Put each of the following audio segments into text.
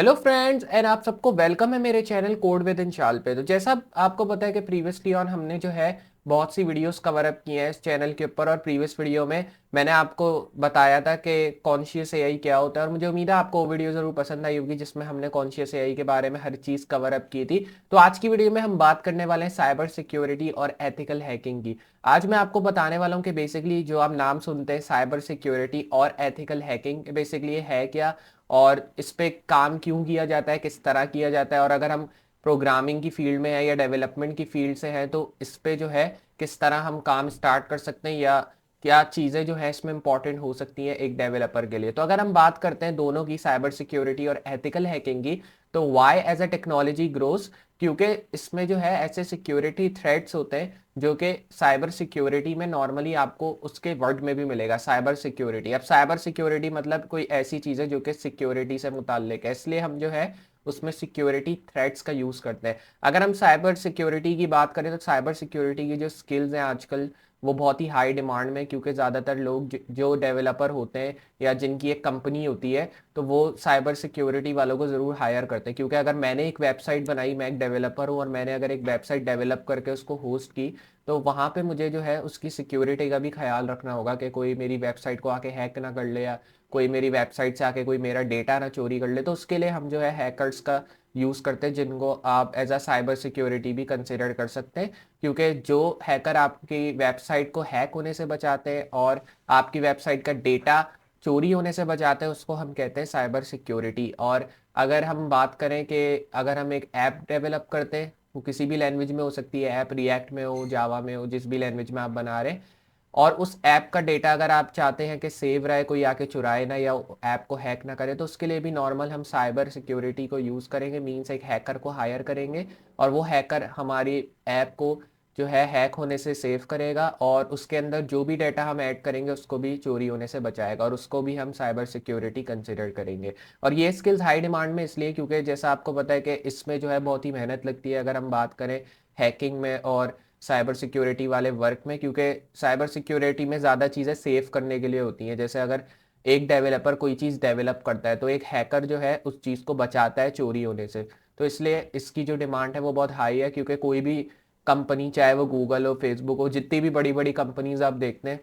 Hello friends and आप सबको welcome है मेरे चैनल कोड विद इंशाल पे। तो जैसा आपको पता है कि प्रीवियसली ऑन हमने जो है बहुत सी वीडियोस कवर अप की हैं इस चैनल के ऊपर। और प्रीवियस वीडियो में मैंने आपको बताया था कि कॉन्शियस एआई क्या होता है, और मुझे उम्मीद है आपको वो वीडियो जरूर पसंद आई होगी जिसमें हमने कॉन्शियस एआई के बारे में हर चीज़ कवर अप की थी। तो आज की वीडियो में हम बात करने वाले हैं साइबर सिक्योरिटी और एथिकल हैकिंग की। आज मैं आपको बताने वाला हूँ कि बेसिकली जो आप नाम सुनते हैं साइबर सिक्योरिटी और एथिकल हैकिंग, बेसिकली ये है क्या और इस पे काम क्यों किया जाता है, किस तरह किया जाता है, और अगर हम प्रोग्रामिंग की फील्ड में है या डेवलपमेंट की फील्ड से है तो इस पे जो है किस तरह हम काम स्टार्ट कर सकते हैं, या क्या चीज़ें जो है इसमें इंपॉर्टेंट हो सकती हैं एक डेवलपर के लिए। तो अगर हम बात करते हैं दोनों की, साइबर सिक्योरिटी और एथिकल हैकिंग की, तो why as a technology grows, क्योंकि इसमें जो है ऐसे सिक्योरिटी थ्रेट्स होते हैं जो कि साइबर सिक्योरिटी में नॉर्मली आपको उसके वर्ड में भी मिलेगा, साइबर सिक्योरिटी। अब साइबर सिक्योरिटी मतलब कोई ऐसी चीज़ है जो कि सिक्योरिटी से मुताल्लिक है, इसलिए हम जो है उसमें सिक्योरिटी थ्रेट्स का यूज़ करते हैं। अगर हम साइबर सिक्योरिटी की बात करें तो साइबर सिक्योरिटी की जो स्किल्स हैं आजकल वो बहुत ही हाई डिमांड में, क्योंकि ज़्यादातर लोग जो डेवलपर होते हैं या जिनकी एक कंपनी होती है तो वो साइबर सिक्योरिटी वालों को ज़रूर हायर करते हैं। क्योंकि अगर मैंने एक वेबसाइट बनाई, मैं एक डेवलपर हूँ और मैंने अगर एक वेबसाइट डेवलप करके उसको होस्ट की, तो वहाँ पे मुझे जो है उसकी सिक्योरिटी का भी ख्याल रखना होगा कि कोई मेरी वेबसाइट को आके हैक ना कर ले, या कोई मेरी वेबसाइट से आके कोई मेरा डेटा ना चोरी कर ले। तो उसके लिए हम जो है हैकर्स का यूज़ करते हैं, जिनको आप एज अ साइबर सिक्योरिटी भी कंसिडर कर सकते हैं। क्योंकि जो हैकर आपकी वेबसाइट को हैक होने से बचाते हैं और आपकी वेबसाइट का डेटा चोरी होने से बचाते हैं, उसको हम कहते हैं साइबर सिक्योरिटी। और अगर हम बात करें कि अगर हम एक ऐप डेवलप करते हैं, वो किसी भी लैंग्वेज में हो सकती है, ऐप रिएक्ट में हो, जावा में हो, जिस भी लैंग्वेज में आप बना रहे हैं, और उस ऐप का डेटा अगर आप चाहते हैं कि सेव रहे, कोई आके चुराए ना या ऐप को हैक ना करे, तो उसके लिए भी नॉर्मल हम साइबर सिक्योरिटी को यूज़ करेंगे। मीन्स एक हैकर को हायर करेंगे और वो हैकर हमारी ऐप को जो है हैक होने से सेव करेगा, और उसके अंदर जो भी डाटा हम ऐड करेंगे उसको भी चोरी होने से बचाएगा, और उसको भी हम साइबर सिक्योरिटी कंसिडर करेंगे। और ये स्किल्स हाई डिमांड में इसलिए क्योंकि जैसा आपको पता है कि इसमें जो है बहुत ही मेहनत लगती है अगर हम बात करें हैकिंग में और साइबर सिक्योरिटी वाले वर्क में। क्योंकि साइबर सिक्योरिटी में ज़्यादा चीज़ें सेव करने के लिए होती हैं। जैसे अगर एक डेवलपर कोई चीज़ डेवलप करता है तो एक हैकर जो है उस चीज़ को बचाता है चोरी होने से। तो इसलिए इसकी जो डिमांड है वो बहुत हाई है, क्योंकि कोई भी कंपनी, चाहे वो गूगल हो, फेसबुक हो, जितनी भी बड़ी बड़ी कंपनीज आप देखते हैं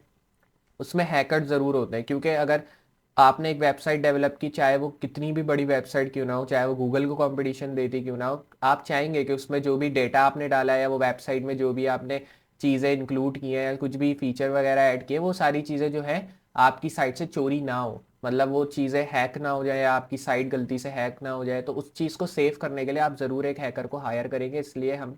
उसमें हैकर ज़रूर होते हैं। क्योंकि अगर आपने एक वेबसाइट डेवलप की, चाहे वो कितनी भी बड़ी वेबसाइट क्यों ना हो, चाहे वो गूगल को कंपटीशन देती क्यों ना हो, आप चाहेंगे कि उसमें जो भी डेटा आपने डाला है या वो वेबसाइट में जो भी आपने चीज़ें इंक्लूड की हैं या कुछ भी फीचर वगैरह ऐड किए, वो सारी चीज़ें जो है आपकी साइट से चोरी ना हो, मतलब वो चीज़ें हैक ना हो जाए या आपकी साइट गलती से हैक ना हो जाए। तो उस चीज़ को सेव करने के लिए आप ज़रूर एक हैकर को हायर करेंगे। इसलिए हम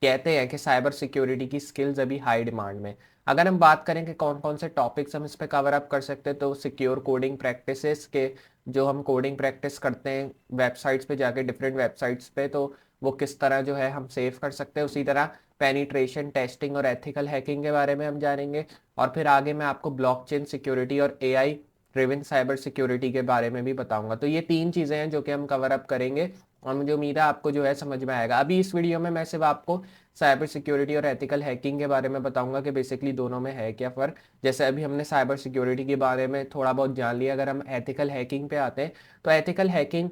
कहते हैं कि साइबर सिक्योरिटी की स्किल्स अभी हाई डिमांड में। अगर हम बात करें कि कौन कौन से टॉपिक्स हम इस पे कवर अप कर सकते हैं, तो सिक्योर कोडिंग प्रैक्टिसेस के, जो हम कोडिंग प्रैक्टिस करते हैं वेबसाइट्स पे जाके, डिफरेंट वेबसाइट्स पे, तो वो किस तरह जो है हम सेव कर सकते हैं। उसी तरह पेनिट्रेशन टेस्टिंग और एथिकल हैकिंग के बारे में हम जानेंगे। और फिर आगे मैं आपको ब्लॉकचेन सिक्योरिटी और एआई ड्रिवन साइबर सिक्योरिटी के बारे में भी बताऊंगा। तो ये तीन चीज़ें हैं जो कि हम कवर अप करेंगे, और मुझे उम्मीद है आपको जो है समझ में आएगा। अभी इस वीडियो में मैं सिर्फ आपको साइबर सिक्योरिटी और एथिकल हैकिंग के बारे में बताऊंगा कि बेसिकली दोनों में है क्या फ़र्क। जैसे अभी हमने साइबर सिक्योरिटी के बारे में थोड़ा बहुत जान लिया, अगर हम एथिकल हैकिंग पे आते हैं तो एथिकल हैकिंग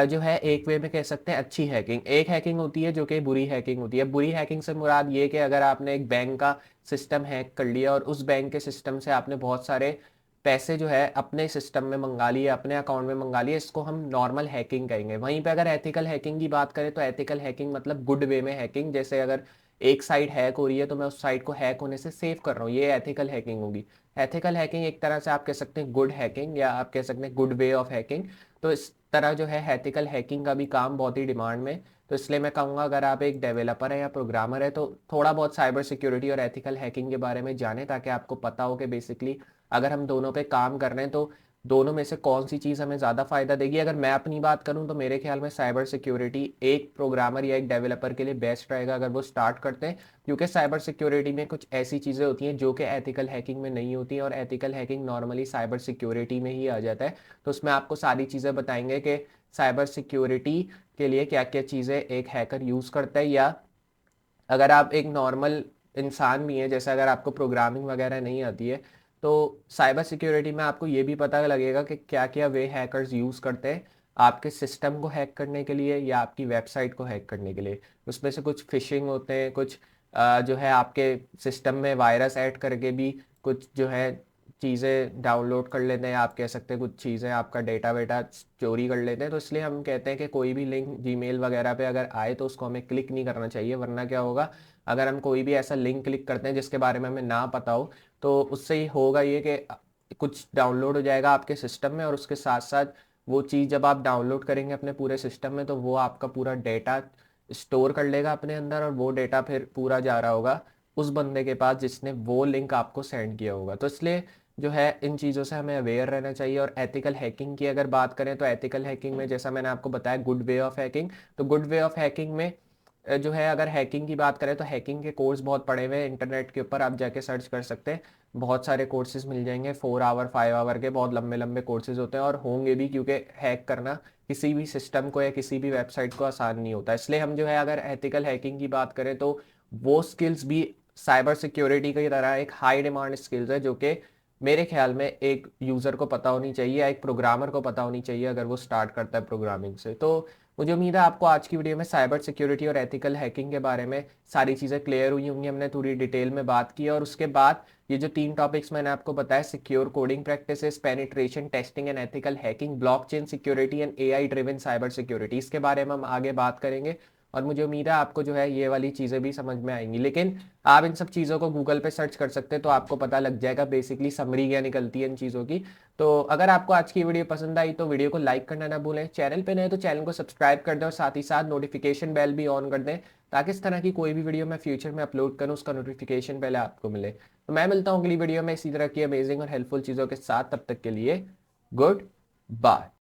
जो है एक वे में कह सकते हैं अच्छी हैकिंग। एक हैकिंग होती है जो कि बुरी हैकिंग होती है। बुरी हैकिंग से मुराद ये कि अगर आपने एक बैंक का सिस्टम हैक कर लिया और उस बैंक के सिस्टम से आपने बहुत सारे पैसे जो है अपने सिस्टम में मंगा लिए, अपने अकाउंट में मंगा लिए, इसको हम नॉर्मल हैकिंग कहेंगे। वहीं पे अगर एथिकल हैकिंग की बात करें तो एथिकल हैकिंग मतलब गुड वे में हैकिंग। जैसे अगर एक साइट हैक हो रही है तो मैं उस साइट को हैक होने से सेव कर रहा हूँ, ये एथिकल हैकिंग होगी। एथिकल हैकिंग एक तरह से आप कह सकते हैं गुड हैकिंग, या आप कह सकते हैं गुड वे ऑफ हैकिंग। तो इस तरह जो है एथिकल हैकिंग का भी काम बहुत ही डिमांड में। तो इसलिए मैं कहूँगा अगर आप एक डेवलपर है या प्रोग्रामर है तो थोड़ा बहुत साइबर सिक्योरिटी और एथिकल हैकिंग के बारे में जाने, ताकि आपको पता हो कि बेसिकली अगर हम दोनों पे काम कर रहे हैं तो दोनों में से कौन सी चीज़ हमें ज़्यादा फ़ायदा देगी। अगर मैं अपनी बात करूं तो मेरे ख्याल में साइबर सिक्योरिटी एक प्रोग्रामर या एक डेवलपर के लिए बेस्ट रहेगा अगर वो स्टार्ट करते हैं। क्योंकि साइबर सिक्योरिटी में कुछ ऐसी चीज़ें होती हैं जो कि एथिकल हैकिंग में नहीं होती हैं, और ethical hacking normally cyber security में ही आ जाता है। तो उसमें आपको सारी चीज़ें बताएंगे कि साइबर सिक्योरिटी के लिए क्या क्या चीज़ें एक हैकर यूज़ करता है, या अगर आप एक नॉर्मल इंसान भी हैं, जैसे अगर आपको प्रोग्रामिंग वगैरह नहीं आती है, तो साइबर सिक्योरिटी में आपको ये भी पता लगेगा कि क्या क्या वे हैकर्स यूज़ करते हैं आपके सिस्टम को हैक करने के लिए या आपकी वेबसाइट को हैक करने के लिए। उसमें से कुछ फिशिंग होते हैं, कुछ जो है आपके सिस्टम में वायरस ऐड करके भी कुछ जो है चीज़ें डाउनलोड कर लेते हैं, आप कह सकते हैं कुछ चीज़ें आपका डेटा वेटा चोरी कर लेते हैं। तो इसलिए हम कहते हैं कि कोई भी लिंक जीमेल वगैरह पे अगर आए तो उसको हमें क्लिक नहीं करना चाहिए, वरना क्या होगा, अगर हम कोई भी ऐसा लिंक क्लिक करते हैं जिसके बारे में हमें ना पता हो, तो उससे ही होगा ये कि कुछ डाउनलोड हो जाएगा आपके सिस्टम में, और उसके साथ साथ वो चीज़ जब आप डाउनलोड करेंगे अपने पूरे सिस्टम में तो वो आपका पूरा डेटा स्टोर कर लेगा अपने अंदर, और वो डेटा फिर पूरा जा रहा होगा उस बंदे के पास जिसने वो लिंक आपको सेंड किया होगा। तो इसलिए जो है इन चीज़ों से हमें अवेयर रहना चाहिए। और एथिकल हैकिंग की अगर बात करें तो एथिकल हैकिंग में जैसा मैंने आपको बताया गुड वे ऑफ हैकिंग, तो गुड वे ऑफ हैकिंग में जो है अगर हैकिंग की बात करें तो हैकिंग के कोर्स बहुत पड़े हुए हैं इंटरनेट के ऊपर, आप जाके सर्च कर सकते हैं, बहुत सारे कोर्सेज मिल जाएंगे, 4 आवर 5 आवर के बहुत लंबे लंबे कोर्सेज होते हैं और होंगे भी, क्योंकि हैक करना किसी भी सिस्टम को या किसी भी वेबसाइट को आसान नहीं होता। इसलिए हम जो है अगर एथिकल हैकिंग की बात करें तो वो स्किल्स भी साइबर सिक्योरिटी की तरह एक हाई डिमांड स्किल्स है, जो कि मेरे ख्याल में एक यूज़र को पता होनी चाहिए या एक प्रोग्रामर को पता होनी चाहिए अगर वो स्टार्ट करता है प्रोग्रामिंग से। तो मुझे उम्मीद है आपको आज की वीडियो में साइबर सिक्योरिटी और एथिकल हैकिंग के बारे में सारी चीज़ें क्लियर हुई होंगी, हमने थोड़ी डिटेल में बात की। और उसके बाद ये जो 3 टॉपिक्स मैंने आपको बताया, secure coding practices, penetration testing and ethical hacking, blockchain security and AI driven cyber security, इसके बारे में हम आगे बात करेंगे। और मुझे उम्मीद है आपको जो है ये वाली चीज़ें भी समझ में आएंगी। लेकिन आप इन सब चीज़ों को गूगल पे सर्च कर सकते हैं तो आपको पता लग जाएगा बेसिकली समरी क्या निकलती है इन चीज़ों की। तो अगर आपको आज की वीडियो पसंद आई तो वीडियो को लाइक करना ना भूलें, चैनल पे नए तो चैनल को सब्सक्राइब कर दें और साथ ही साथ नोटिफिकेशन बेल भी ऑन कर दें, ताकि इस तरह की कोई भी वीडियो मैं फ्यूचर में अपलोड करूं उसका नोटिफिकेशन पहले आपको मिले। तो मैं मिलता हूं अगली वीडियो में इसी तरह की अमेजिंग और हेल्पफुल चीज़ों के साथ, तब तक के लिए गुड बाय।